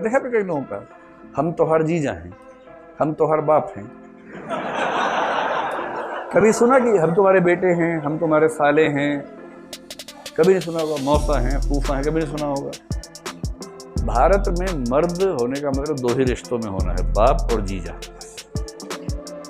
देखा भी कई लोगों का, हम तो हर जीजा हैं, हम तो हर बाप हैं। कभी सुना कि हम तुम्हारे बेटे हैं, हम तुम्हारे साले हैं? कभी नहीं सुना होगा। मौसा हैं, फूफा हैं, कभी नहीं सुना होगा। भारत में मर्द होने का मतलब दो ही रिश्तों में होना है, बाप और जीजा।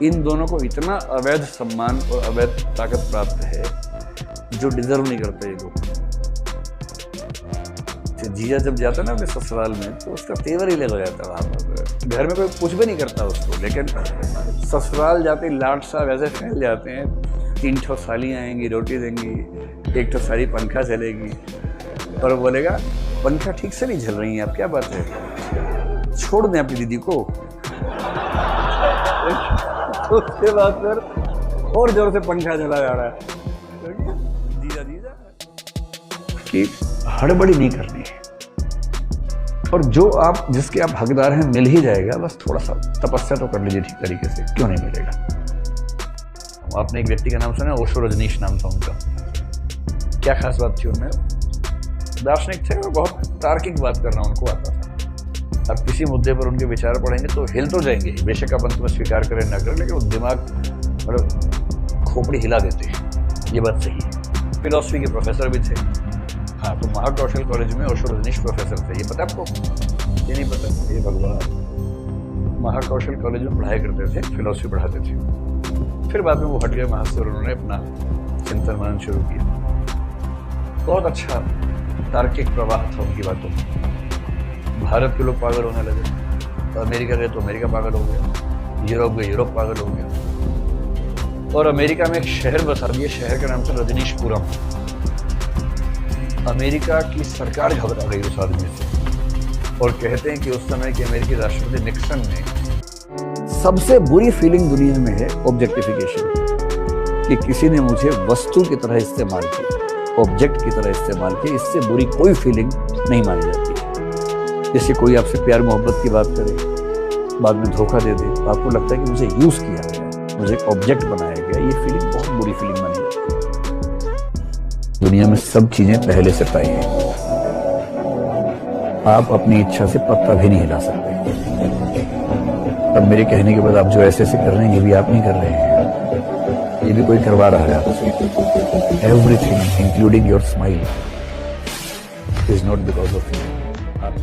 इन दोनों को इतना अवैध सम्मान और अवैध ताकत प्राप्त है जो डिजर्व नहीं करते ये लोग। जीजा जब जाता है ना अपने ससुराल में तो उसका तेवर ही अलग हो जाता है। वहाँ पर घर में कोई कुछ भी नहीं करता उसको, लेकिन ससुराल जाते ही लाड सा वैसे फैल जाते हैं। 3 ठो सालियाँ आएंगी, रोटी देंगी, 1 ठो सारी पंखा चलेगी, पर बोलेगा पंखा ठीक से नहीं झल रही है, आप क्या बात है, छोड़ दें अपनी दीदी को। उसके बाद फिर और जोर से पंखा चला जा रहा है। जीजा जीजा कि हड़बड़ी नहीं करनी है, और जो आप जिसके आप हकदार हैं मिल ही जाएगा। बस थोड़ा सा तपस्या तो कर लीजिए ठीक तरीके से, क्यों नहीं मिलेगा। आपने एक व्यक्ति का नाम सुना, ओशो रजनीश नाम था उनका। क्या खास बात थी उनमें? दार्शनिक थे और बहुत तार्किक बात करना उनको आता था। अब किसी मुद्दे पर उनके विचार पढ़ेंगे तो हिल तो जाएंगे, बेशक आप अंत में स्वीकार करें ना करें, लेकिन वो दिमाग मतलब खोपड़ी हिला देते हैं। ये बात सही है। फिलॉसफी के प्रोफेसर भी थे। हाँ, तो महाकौशल कॉलेज में ओशो रजनीश प्रोफेसर थे। ये पता आपको? ये नहीं पता? ये भगवान महाकौशल कॉलेज में पढ़ाई करते थे, फिलॉसफी पढ़ाते थे। फिर बाद में वो हट गए वहाँ से और उन्होंने अपना चिंतन मनन शुरू किया। बहुत अच्छा तार्किक प्रवाह था उनकी बातों में। भारत के लोग पागल होने लगे, तो अमेरिका गए तो अमेरिका पागल हो गया, यूरोप गए यूरोप पागल हो गया, और अमेरिका में एक शहर बसा दिया। शहर का नाम था रजनीशपुरम। अमेरिका की सरकार घबरा गई उस आदमी से, और कहते हैं कि उस समय के अमेरिकी राष्ट्रपति निक्सन ने सबसे बुरी फीलिंग दुनिया में है ऑब्जेक्टिफिकेशन, कि किसी ने मुझे वस्तु की तरह इस्तेमाल किया, ऑब्जेक्ट की तरह इस्तेमाल किया। इससे बुरी कोई फीलिंग नहीं मानी जाती। जैसे कोई आपसे प्यार मोहब्बत की बात करे, बाद में धोखा दे दे, तो आपको लगता है कि मुझे यूज किया गया, मुझे एक ऑब्जेक्ट बनाया गया। ये फीलिंग बहुत बुरी फीलिंग मानी जाती है। दुनिया में सब चीजें पहले से तय हैं। आप अपनी इच्छा से पत्ता भी नहीं हिला सकते। अब मेरे कहने के बाद आप जो ऐसे कर रहे हैं, ये भी आप नहीं कर रहे हैं, ये भी कोई करवा रहा है आपसे। Everything including your smile is not because of you. आप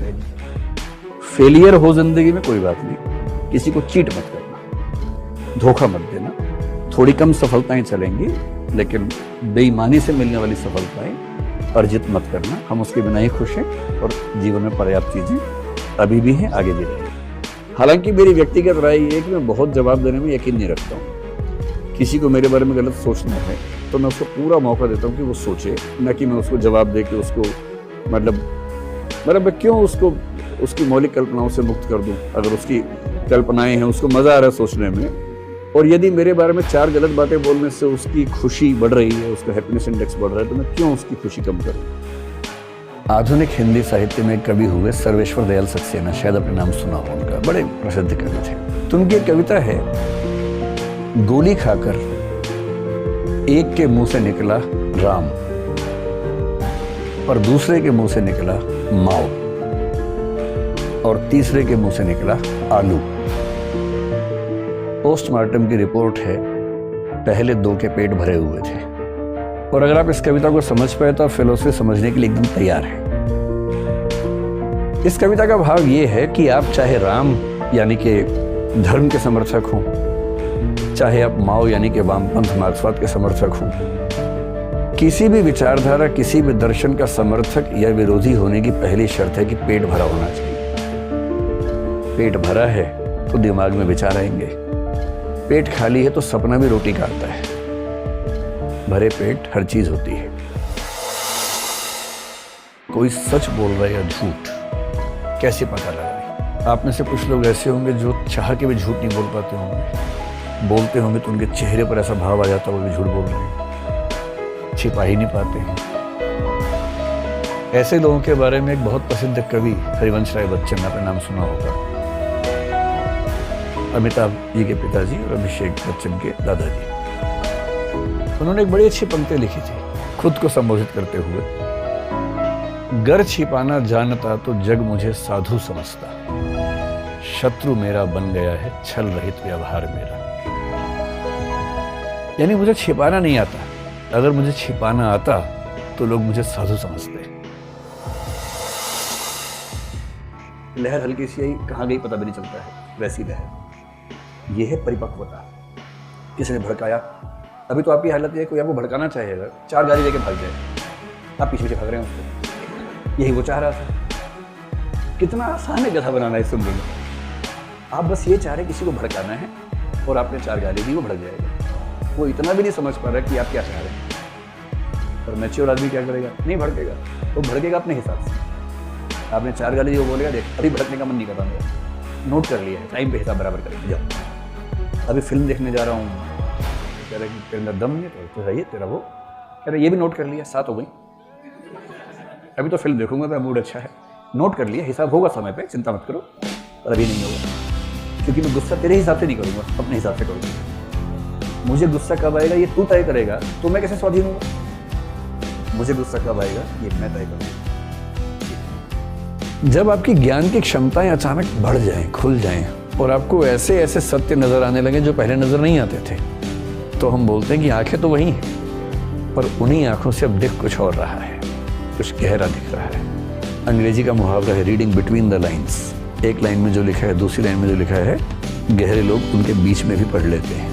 फेलियर हो जिंदगी में कोई बात नहीं, किसी को चीट मत करना, धोखा मत देना। थोड़ी कम सफलताएं चलेंगी, लेकिन बेईमानी से मिलने वाली सफलताएं अर्जित मत करना। हम उसके बिना ही खुश हैं, और जीवन में पर्याप्त चीजें अभी भी हैं, आगे भी रहेंगी। हालांकि मेरी व्यक्तिगत राय ये है कि मैं बहुत जवाब देने में यकीन नहीं रखता हूँ। किसी को मेरे बारे में गलत सोचना है तो मैं उसको पूरा मौका देता हूँ कि वो सोचे, न कि मैं उसको जवाब दे के उसको मतलब मैं क्यों उसको उसकी मौलिक कल्पनाओं से मुक्त कर दूं। अगर उसकी कल्पनाएं हैं, उसको मजा आ रहा है सोचने में, और यदि मेरे बारे में 4 गलत बातें बोलने से उसकी खुशी बढ़ रही है, उसका हैप्पीनेस इंडेक्स बढ़ रहा है, तो मैं क्यों उसकी खुशी कम करूं। आधुनिक हिंदी साहित्य में कवि हुए सर्वेश्वर दयाल सक्सेना, शायद अपने नाम सुना हो उनका, बड़े प्रसिद्ध कवि थे। तो उनकी एक कविता है, गोली खाकर एक के मुंह से निकला राम और दूसरे के मुंह से निकला माओ और तीसरे के मुंह से निकला आलू। पोस्टमार्टम की रिपोर्ट है, पहले 2 के पेट भरे हुए थे। और अगर आप इस कविता को समझ पाए तो आप फिलॉसफी समझने के लिए एकदम तैयार हैं। इस कविता का भाव ये है कि आप चाहे राम यानी कि धर्म के समर्थक हों, चाहे आप माओ यानी कि वामपंथ मार्क्सवाद के समर्थक हों, किसी भी विचारधारा, किसी भी दर्शन का समर्थक या विरोधी होने की पहली शर्त है कि पेट भरा होना चाहिए। पेट भरा है तो दिमाग में विचार आएंगे, पेट खाली है तो सपना भी रोटी का आता है। भरे पेट हर चीज होती है। कोई सच बोल रहा है या झूठ कैसे पता लगाए? आप में से कुछ लोग ऐसे होंगे जो चाह के भी झूठ नहीं बोल पाते होंगे, बोलते होंगे तो उनके चेहरे पर ऐसा भाव आ जाता है वो भी झूठ बोल रहे हैं, छिपा ही नहीं पाते हैं। ऐसे लोगों के बारे में एक बहुत प्रसिद्ध कवि हरिवंश राय बच्चन, आपने नाम सुना होगा, अमिताभ जी के पिताजी और अभिषेक बच्चन के दादाजी। उन्होंने एक बड़ी अच्छी पंक्ति लिखी थी खुद को संबोधित करते हुए गर छिपाना जानता तो जग मुझे साधु समझता, शत्रु मेरा बन गया है छल रहित व्यवहार मेरा। यानी मुझे छिपाना नहीं आता, अगर मुझे छिपाना आता तो लोग मुझे साधु समझते। लहर हल्की सी आई, कहाँ गई पता भी नहीं चलता है, वैसी लहर। यह है परिपक्वता। किसी ने भड़काया, अभी तो आपकी हालत ये है, कोई आपको भड़काना चाहेगा, 4 गाड़ी लेके भाग जाए, आप पीछे पीछे भाग रहे हैं उसको। यही वो चाह रहा था। कितना आसान है गधा बनाना इस जिंदगी में। आप बस ये चाह रहे किसी को भड़काना है और आपने 4 गाली दी, वो भड़क जाएगा। वो इतना भी नहीं समझ पा रहा कि आप क्या चाह रहे हैं। पर मैच्योर आदमी क्या करेगा? नहीं भड़केगा, वो भड़केगा अपने हिसाब से। आपने 4 गाली दी, वो बोलेगा देख अभी भड़कने का मन नहीं कर रहा मेरा, नोट कर लिया है, टाइम पे हिसाब बराबर करेंगे, जाओ। अभी फिल्म देखने जा रहा हूँ, कह रहे कि तेरे अंदर दम नहीं है तो सही है तेरा, वो कह रहे ये भी नोट कर लिया, 7 हो गई। अभी तो फिल्म देखूंगा, मेरा मूड अच्छा है, नोट कर लिया, हिसाब होगा समय पे, चिंता मत करो। पर अभी नहीं होगा, क्योंकि मैं गुस्सा तेरे हिसाब से नहीं करूंगा, अपने हिसाब से करूंगा। मुझे गुस्सा कब आएगा ये तू तय करेगा, तो मैं कैसे स्वाधीन हूँगा? मुझे गुस्सा कब आएगा ये मैं तय करूँगा। जब आपकी ज्ञान की क्षमताएं अचानक बढ़ जाएं, खुल जाएं और आपको ऐसे ऐसे सत्य नजर आने लगे जो पहले नजर नहीं आते थे, तो हम बोलते हैं कि आंखें तो वही हैं, पर उन्हीं आंखों से अब दिख कुछ और रहा है, कुछ गहरा दिख रहा है। अंग्रेजी का मुहावरा है रीडिंग बिटवीन द लाइन्स। एक लाइन में जो लिखा है, दूसरी लाइन में जो लिखा है, गहरे लोग उनके बीच में भी पढ़ लेते हैं।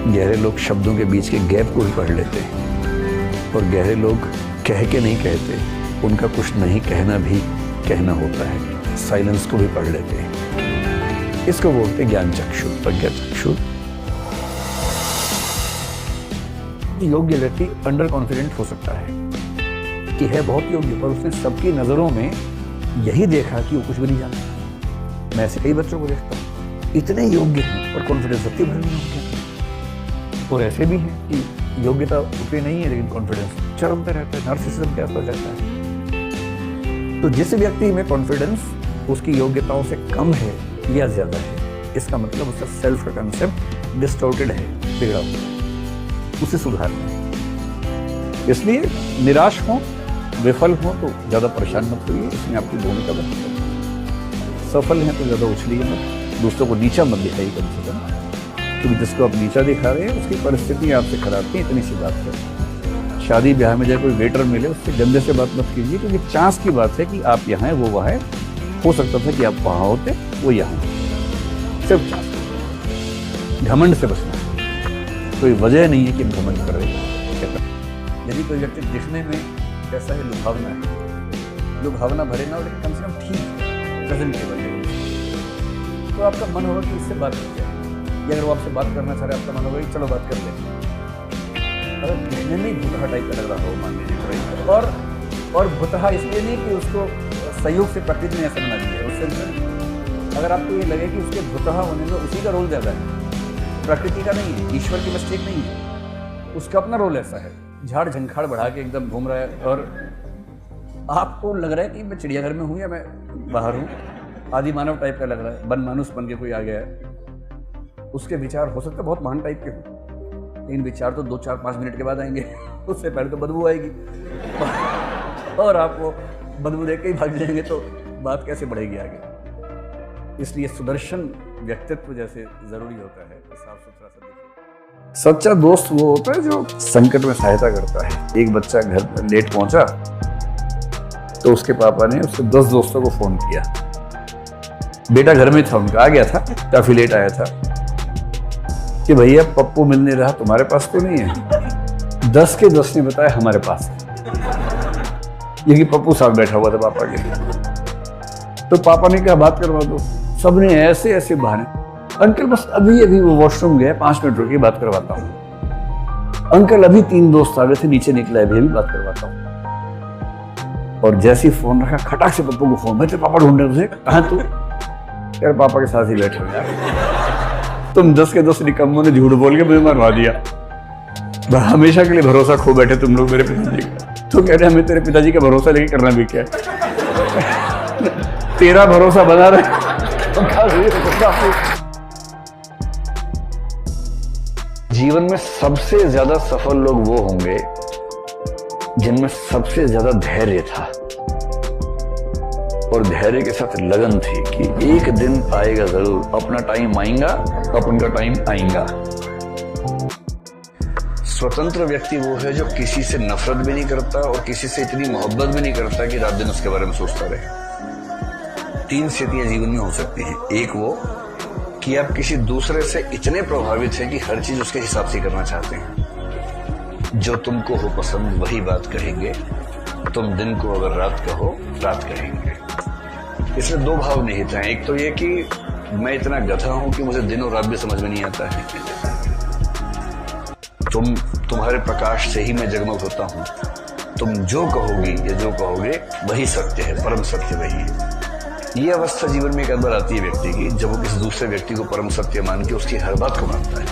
गहरे लोग शब्दों के बीच के गैप को भी पढ़ लेते हैं। और गहरे लोग कह के नहीं कहते, उनका कुछ नहीं कहना भी कहना होता है, साइलेंस को भी पढ़ लेते हैं। इसको बोलते हैं ज्ञान चक्षु, प्रज्ञा चक्षु। योग्य व्यक्ति अंडर कॉन्फिडेंट हो सकता है कि है बहुत योग्य, पर उसने सबकी नजरों में यही देखा कि वो कुछ भी नहीं जानता। मैं ऐसे कई बच्चों को देखता हूँ, इतने योग्य हैं पर कॉन्फिडेंस सबके भर नहीं होते। और ऐसे भी हैं कि योग्यता उतनी नहीं है लेकिन कॉन्फिडेंस चरम पे रहता है, नार्सिसिज्म के आसपास रहता है। तो जिस व्यक्ति में कॉन्फिडेंस उसकी योग्यताओं से कम है या ज्यादा है, इसका मतलब उसका सेल्फ का कंसेप्ट डिस्टॉर्टेड है, बिगड़ा हुआ है, उसे सुधारना है। इसलिए निराश हो, विफल हो तो ज्यादा परेशान मत होइए, इसमें आपकी भूमिका बनती है। सफल हैं तो ज्यादा उछलिए मत, दूसरों को नीचा मत दिखाइए कम से कम, क्योंकि जिसको आप नीचा दिखा रहे हैं उसकी परिस्थिति आपसे खराब थी। इतनी सी बात है। शादी ब्याह में जब कोई वेटर मिले उससे गंदे से बात मत कीजिए, क्योंकि चांस की बात है कि आप यहाँ हैं वो वहाँ है। हो सकता था कि आप वहाँ होते, वो यहाँ, सिर्फ चांस। घमंड से बचना, कोई वजह नहीं है कि घमंड कर रहे हैं। यदि कोई व्यक्ति दिखने में कैसा है, लुभावना है, लुभावना भरे ना, लेकिन कम से कम ठीक है प्रेजेंटेबल है, तो आपका मन होगा कि इससे बात की जाए। या अगर वो आपसे बात करना चाह रहे, आपका मन होगा कि चलो बात कर लें। अगर दिखने में ही भुतहा टाइप का लग रहा हो, मान लीजिए, और भुतहा इसलिए नहीं कि उसको सहयोग से प्रकृति ने ऐसा बना दिया है, उससे अगर आपको ये लगे कि उसके भुतहा होने में उसी का रोल ज़्यादा है, प्रकृति का नहीं है, ईश्वर की मिस्टेक नहीं है, उसका अपना रोल ऐसा है। झाड़ झंखाड़ बढ़ा के एकदम घूम रहा है और आपको लग रहा है कि मैं चिड़ियाघर में हूँ या मैं बाहर हूँ, आदि मानव टाइप का लग रहा है, बनमानुस बन के कोई आ गया है। उसके विचार हो सकते बहुत महान टाइप के हों, लेकिन विचार तो 2, 4, 5 मिनट के बाद आएंगे, उससे पहले तो बदबू आएगी और आप वो बदबू देख के ही भाग जाएंगे, तो बात कैसे बढ़ेगी आगे। इसलिए सुदर्शन व्यक्तित्व जैसे जरूरी होता है, साफ सुथरा सा देखिए। सच्चा दोस्त वो होता है जो संकट में सहायता करता है। एक बच्चा घर पर लेट पहुंचा तो उसके पापा ने उसके 10 दोस्तों को फोन किया। बेटा घर में था उनका, आ गया था, काफी लेट आया था, कि भैया पप्पू मिल नहीं रहा, तुम्हारे पास तो नहीं है। 10 के 10 ने बताया हमारे पास है, ये कि पप्पू साथ बैठा हुआ था पापा के लिए। तो पापा ने कहा बात करवा दो। सबने ऐसे ऐसे बहाने, अंकल बस अभी अभी वो वॉशरूम गया, 5 मिनट रुकिए बात करवाता हूँ। अंकल अभी 3 दोस्त आ गए थे, नीचे निकला है, अभी बात करवाता हूँ। और जैसे ही फोन रखा, खटाक से पप्पू को फोन, मैं तो पापा ढूंढ रहे थे, कहाँ तू? यार पापा के साथ ही बैठे हो यार, तुम 10 के 10 निकम्मों ने झूठ बोल के मुझे मरवा दिया। हमेशा के लिए भरोसा खो बैठे तुम लोग मेरे पिताजी का। तो कह रहे हमें तेरे पिताजी का भरोसा लेके करना भी क्या है? तेरा भरोसा बना रहे। जीवन में सबसे ज्यादा सफल लोग वो होंगे जिनमें सबसे ज्यादा धैर्य था और धैर्य के साथ लगन थी कि एक दिन आएगा जरूर, अपना टाइम आएगा, अपन का टाइम आएगा। स्वतंत्र व्यक्ति वो है जो किसी से नफरत भी नहीं करता और किसी से इतनी मोहब्बत भी नहीं करता कि रात दिन उसके बारे में सोचता रहे। 3 स्थितियां जीवन में हो सकती हैं। एक वो कि आप किसी दूसरे से इतने प्रभावित हैं कि हर चीज उसके हिसाब से करना चाहते हैं। जो तुमको हो पसंद वही बात कहेंगे, तुम दिन को अगर रात कहो रात कहेंगे। इसमें 2 भाव निहित हैं। एक तो ये कि मैं इतना गधा हूं कि मुझे दिन और रात भी समझ में नहीं आता है। तुम्हारे प्रकाश से ही मैं जगमग होता हूं। तुम जो कहोगी या जो कहोगे वही सत्य है, परम सत्य वही है। ये अवस्था जीवन में एक बार आती है व्यक्ति की, जब वो किसी दूसरे व्यक्ति को परम सत्य मान के उसकी हर बात को मानता है।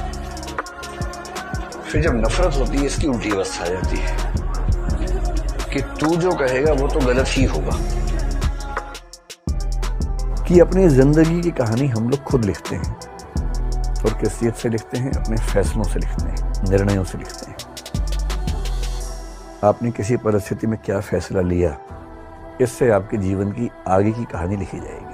फिर जब नफरत होती है, इसकी उल्टी अवस्था आ जाती है कि तू जो कहेगा वो तो गलत ही होगा। कि अपनी जिंदगी की कहानी हम लोग खुद लिखते हैं और कैफियत से लिखते हैं, अपने फैसलों से लिखते हैं, निर्णयों से लिखते हैं। आपने किसी परिस्थिति में क्या फैसला लिया, इससे आपके जीवन की आगे की कहानी लिखी जाएगी।